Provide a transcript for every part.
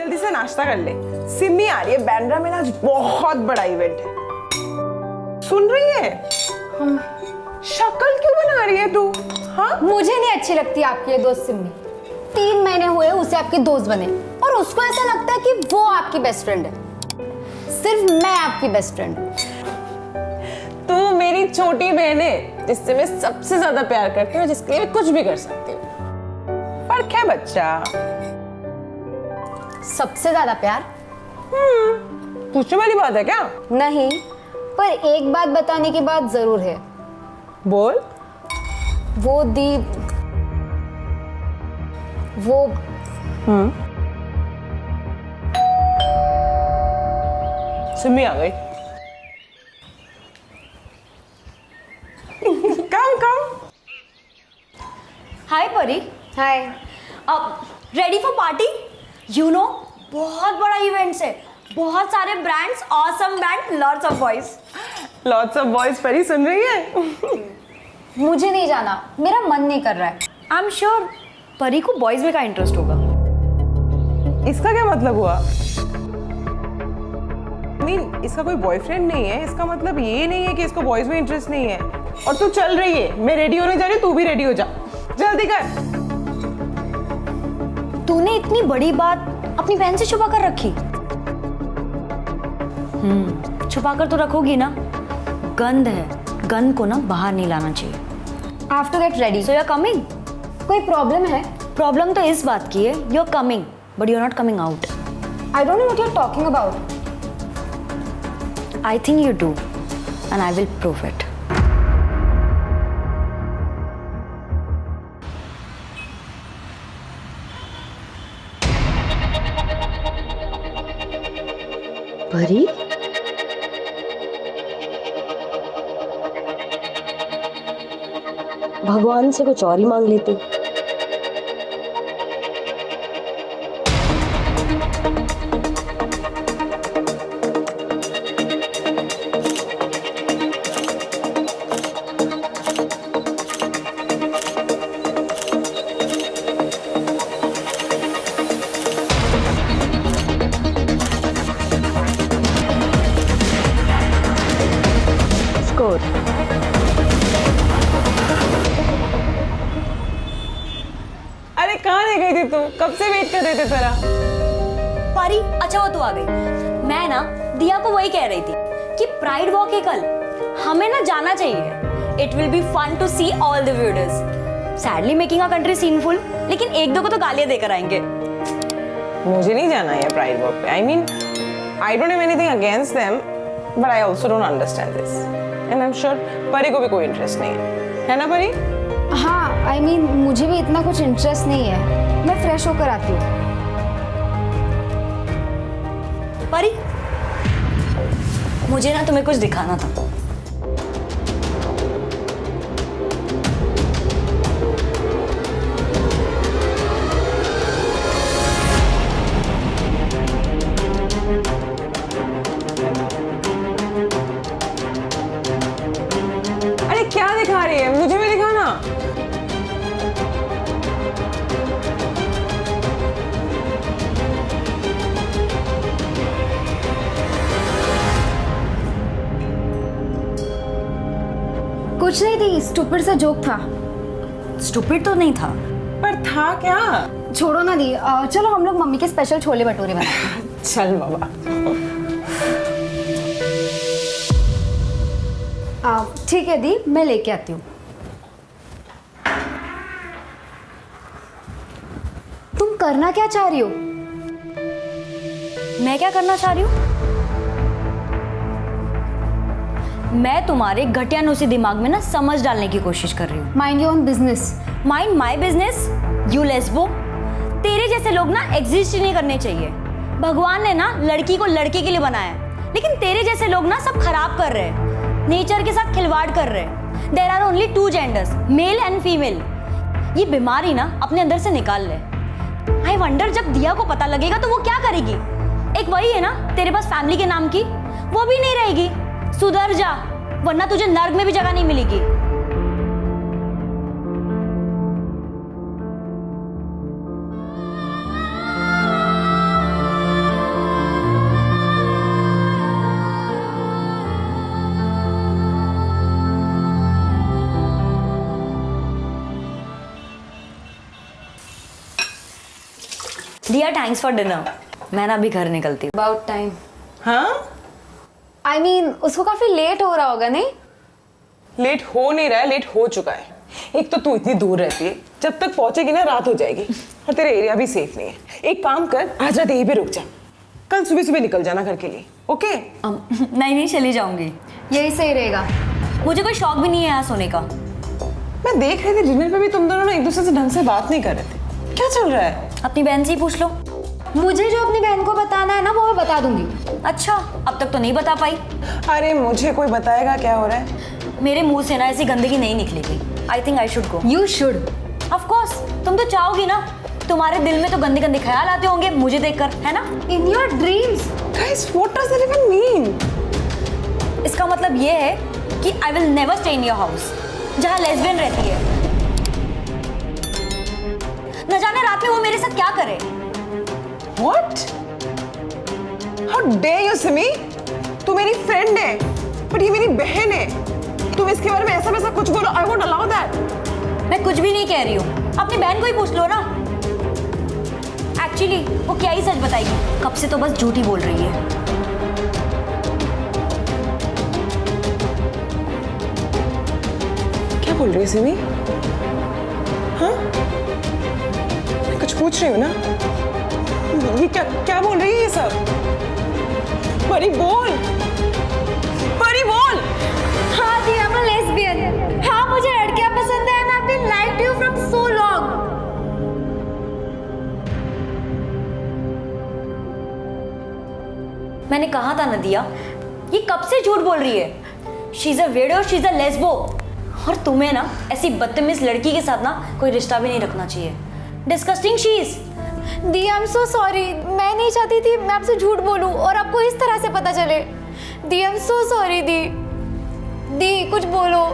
जल्दी से नाश्ता कर ले, सिमी आ रही है, बैंड्रा में आज बहुत बड़ा इवेंट है। सुन रही है? शक्ल क्यों बना रही है तू? हाँ, मुझे नहीं अच्छी लगती आपकी ये दोस्त सिमी। 3 महीने हुए उसे आपकी दोस्त बने और उसको ऐसा लगता है कि वो आपकी बेस्ट फ्रेंड है। सिर्फ मैं आपकी बेस्ट फ्रेंड हूँ। तू मेरी छोटी बहन है जिससे मैं सबसे ज्यादा प्यार करती हूँ, जिसके लिए कुछ भी कर सकती हूँ। पर क्या बच्चा, सबसे ज्यादा प्यार? पूछने वाली बात है क्या? नहीं, पर एक बात बताने की बात जरूर है। बोल। वो सिमी आ गई। कम come. Hi Pari. Hi. Ready for party? You know, बहुत बड़ा इवेंट्स है, बहुत सारे brands, awesome band, lots of boys. Lots of boys. Pari सुन रही है? मुझे नहीं जाना, मेरा मन नहीं कर रहा है। आई एम श्योर परी को बॉयज में का इंटरेस्ट होगा। इसका क्या मतलब हुआ? नहीं, इसका कोई बॉयफ्रेंड नहीं है, इसका मतलब ये नहीं है कि इसको बॉयज में इंटरेस्ट नहीं है। और तू चल रही है, मैं रेडी होने जा रही हूँ, तू भी रेडी हो जा, जल्दी कर। तूने इतनी बड़ी बात अपनी बहन से छुपा कर रखी? छुपा कर तो रखोगी ना, गंद है, गंद को ना बाहर नहीं लाना चाहिए। After get ready. So you are coming? कोई प्रॉब्लम है? प्रॉब्लम तो इस बात की है, you are coming but you are not coming out. I don't know what you are talking about. I think you do, and I will prove it. परी? भगवान से कुछ और ही मांग लेते। अरे कहाँ रह गई थी तू? कब से वेट कर रहे थे तेरा। परी, अच्छा वो तो आ गई। मैं ना दिया को वही कह रही थी कि प्राइड वॉक है कल, हमें ना जाना चाहिए। It will be fun to see all the videos. Sadly making a country sinful, लेकिन एक दो को तो गालियां देकर आएंगे। मुझे नहीं जाना है प्राइड वॉक पे। I mean, I don't have anything against them, but I also don't understand this, and I am sure परी को भी कोई इंटरेस्ट नहीं है ना परी? हाँ, आई मीन मुझे भी इतना कुछ इंटरेस्ट नहीं है। मैं फ्रेश होकर आती हूँ। परी, मुझे ना तुम्हें कुछ दिखाना था। अरे क्या दिखा रही है? मुझे भी दिखाना। कुछ नहीं थी, स्टूपिड सा जोक था। स्टूपिड तो नहीं था। पर था क्या? छोड़ो ना दी, चलो हम लोग मम्मी के स्पेशल छोले भटूरे बनाते। चल बाबा। ठीक है दी, मैं लेके आती हूँ। तुम करना क्या चाह रही हो? मैं क्या करना चाह रही हूँ? मैं तुम्हारे घटिया नुसी दिमाग में ना समझ डालने की कोशिश कर रही हूँ। Mind your own business. Mind my business, you lesbo. तेरे जैसे लोग ना एग्जिस्ट ही नहीं करने चाहिए। भगवान ने ना लड़की को लड़के के लिए बनाया है, लेकिन तेरे जैसे लोग ना सब खराब कर रहे हैं, नेचर के साथ खिलवाड़ कर रहे हैं। There are only 2 genders, male and female. ये बीमारी ना अपने अंदर से निकाल ले। आई वंडर जब दिया को पता लगेगा तो वो क्या करेगी? एक वही है ना तेरे पास फैमिली के नाम की, वो भी नहीं रहेगी। सुधर जा, वरना तुझे नर्क में भी जगह नहीं मिलेगी। दिया थैंक्स फॉर डिनर। मैं ना अभी घर निकलती हूँ। About time. हाँ, आई मीन उसको काफी लेट हो रहा होगा नहीं? लेट हो नहीं रहा है, लेट हो चुका है। एक तो तू इतनी दूर रहती है, जब तक पहुंचेगी ना रात हो जाएगी, और तेरा एरिया भी सेफ नहीं है। एक काम कर, आज रात यहीं पे रुक जा, कल सुबह सुबह निकल जाना घर के लिए, ओके? नहीं चली जाऊंगी। यही सही रहेगा। मुझे कोई शौक भी नहीं है यहाँ सोने का। मैं देख रही थी डिनर पे भी तुम दोनों ना एक दूसरे से ढंग से बात नहीं कर रहे थे। क्या चल रहा है? अपनी बहन से ही पूछ लो। मुझे जो अपनी बहन को बताना है ना वो मैं बता दूंगी। अच्छा, अब तक तो नहीं बता पाई। अरे मुझे कोई बताएगा क्या हो रहा है? मेरे मुंह से ना ऐसी गंदगी नहीं निकलेगी। I think I should go. You should. Of course, तुम तो चाहोगी ना। तुम्हारे दिल में तो गंदे गंदे ख्याल आते होंगे मुझे देखकर, है ना? In your dreams. Guys, what does that even mean? इसका मतलब ये है कि I will never stay in your house जहाँ लेस्बियन रहती है। न जाने रात में वो मेरे साथ क्या करे। What? How dare you, Simi? तू मेरी फ्रेंड है, पर ये मेरी बहन है। तुम इसके बारे में ऐसा वैसा कुछ बोलो, I won't allow that. मैं कुछ भी नहीं कह रही हूँ, अपनी बहन को ही पूछ लो ना। एक्चुअली वो क्या ही सच बताएगी, कब से तो बस झूठ ही बोल रही है। क्या बोल रही है सिमी? हाँ? मैं कुछ पूछ रही हूँ ना? ये क्या बोल रही है ये सब? परी बोल! परी बोल! हाँ दी, I'm a lesbian. हाँ मुझे लड़कियां पसंद है and I've been lied to you from so long. मैंने कहा था नदिया, ये कब से झूठ बोल रही है। She is a weirdo, she is a lesbo. और तुम्हें ना ऐसी बदतमीज लड़की के साथ ना कोई रिश्ता भी नहीं रखना चाहिए। Disgusting she is. The I am so sorry. मैं नहीं चाहती थी मैं आपसे झूठ बोलूं और आपको इस तरह से पता चले। दी आई एम सो सॉरी। दी दी कुछ बोलो।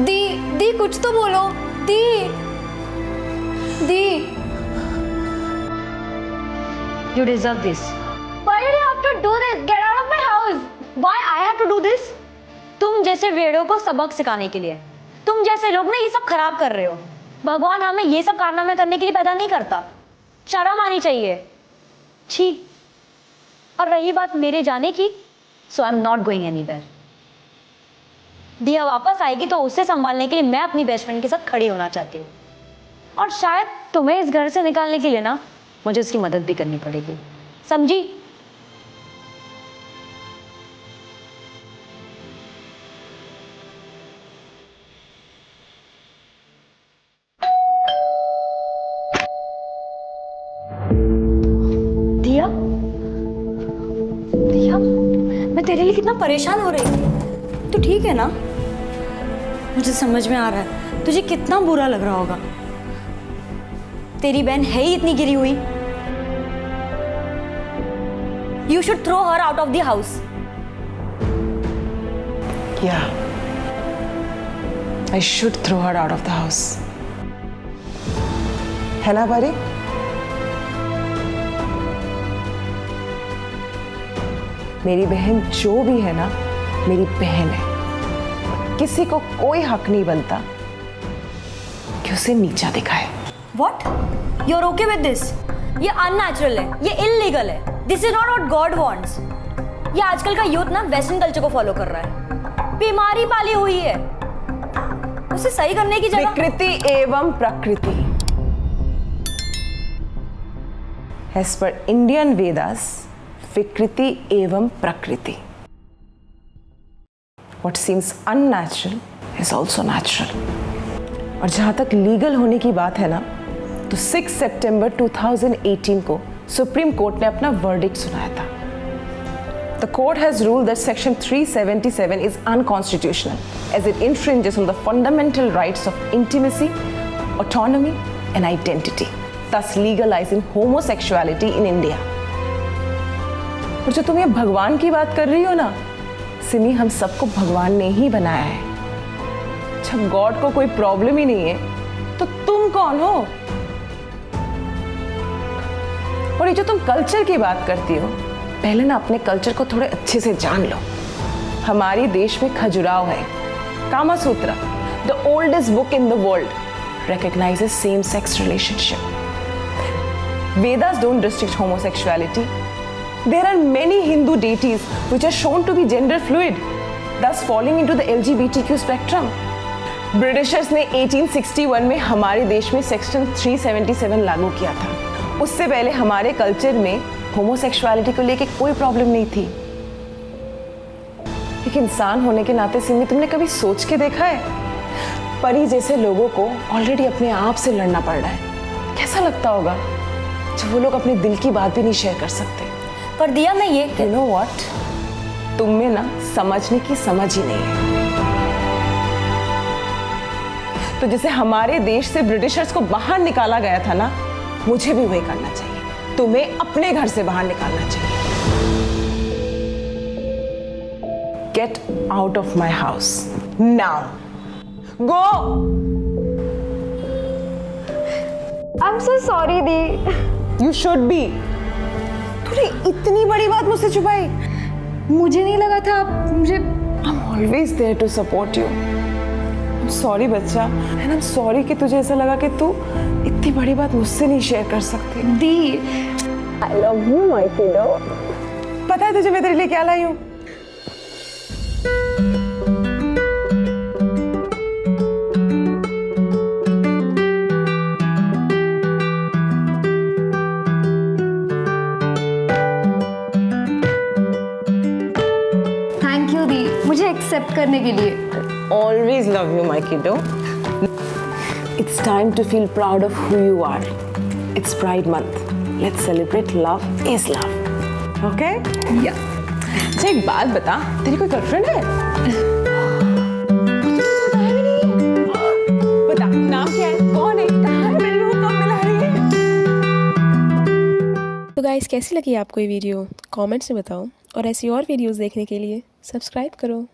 दी कुछ तो बोलो। दी You deserve this. Why did you have to do this? Get out of my house. Why I have to do this? तुम जैसे वेड़ों को सबक सिखाने के लिए। तुम जैसे लोग ना ये सब खराब कर रहे हो। भगवान हमें ये सब कारनामे करने के लिए पैदा नहीं करता। शर्म आनी चाहिए। छी। और रही बात मेरे जाने की, so I'm not going anywhere. दिया वापस आएगी तो उसे संभालने के लिए मैं अपनी बेस्ट फ्रेंड के साथ खड़ी होना चाहती हूँ। और शायद तुम्हें इस घर से निकालने के लिए ना मुझे उसकी मदद भी करनी पड़ेगी। समझी? दिया, दिया, मैं तेरे लिए कितना परेशान हो रही थी। तू ठीक है ना? मुझे समझ में आ रहा है तुझे कितना बुरा लग रहा होगा। तेरी बहन है ही इतनी गिरी हुई। You should throw her out of the house. Yeah. I should throw her out of the house. है ना परी? मेरी बहन जो भी है ना, मेरी बहन है। किसी को कोई हक नहीं बनता कि उसे नीचा दिखाए। What? You're okay with this? ये unnatural है, ये illegal है। This is not what God wants. ये आजकल का यूथ ना वेस्टर्न कल्चर को फॉलो कर रहा है। बीमारी पाली हुई है। उसे सही करने की जगह विकृति एवं प्रकृति। As per Indian Vedas, विकृति एवं प्रकृति। What seems unnatural is also natural. और जहां तक लीगल होने की बात है ना, तो 6 सितंबर 2018 को सुप्रीम कोर्ट ने अपना वर्डिक्ट सुनाया था। The court has ruled that Section 377 is unconstitutional as it infringes on the fundamental rights of intimacy, autonomy, and identity, thus legalizing homosexuality in India. और जो तुम ये भगवान की बात कर रही हो ना, सिमी, हम सबको भगवान ने ही बनाया है। जब गॉड को कोई प्रॉब्लम ही नहीं है, तो तुम कौन हो? और ये जो तुम कल्चर की बात करती हो, पहले ना अपने कल्चर को थोड़े अच्छे से जान लो। हमारे देश में खजुराहो है, कामा सूत्र, the oldest book in the world, recognizes same-sex relationship. Vedas don't restrict homosexuality. There are many Hindu deities which are shown to be gender fluid, thus falling into the LGBTQ spectrum. Britishers ने 1861 में हमारे देश में section 377 लागू किया था। उससे पहले हमारे कल्चर में होमोसेक्सुअलिटी को लेके कोई प्रॉब्लम नहीं थी। एक इंसान होने के नाते सिमी, तुमने कभी सोच के देखा है परी जैसे लोगों को ऑलरेडी अपने आप से लड़ना पड़ रहा है? कैसा लगता होगा जब वो लोग अपने दिल की बात भी नहीं शेयर कर सकते। पर दिया मैं ये You know what? तुम में ना समझने की समझ ही नहीं है। तो जैसे हमारे देश से ब्रिटिशर्स को बाहर निकाला गया था ना, मुझे भी वही करना चाहिए। तुम्हें अपने घर से बाहर निकालना चाहिए। Get out of my house now. Go. I'm so sorry the. You should be. तूने इतनी बड़ी बात मुझसे छुपाई। मुझे नहीं लगा था मुझे। I'm always there to support you. I'm sorry बच्चा, and I'm sorry कि तुझे ऐसा लगा कि तू इतनी बड़ी बात मुझसे नहीं शेयर कर सकती। दी I love you, my kiddo. पता है तुझे मैं तेरे लिए क्या लाई हूँ? थैंक यू दी, मुझे एक्सेप्ट करने के लिए। Always love you, my kiddo. It's time to feel proud of who you are. It's Pride Month. Let's celebrate love is love. Okay? Yeah. अच्छा एक बात बता, तेरी कोई गर्लफ्रेंड है? बता, नाम क्या है? कौन है? कहाँ है? मेरी वो कब मिला रही है? तो गाइस कैसी लगी आपको ये वीडियो कमेंट्स में बताओ और ऐसी और वीडियोस देखने के लिए सब्सक्राइब करो।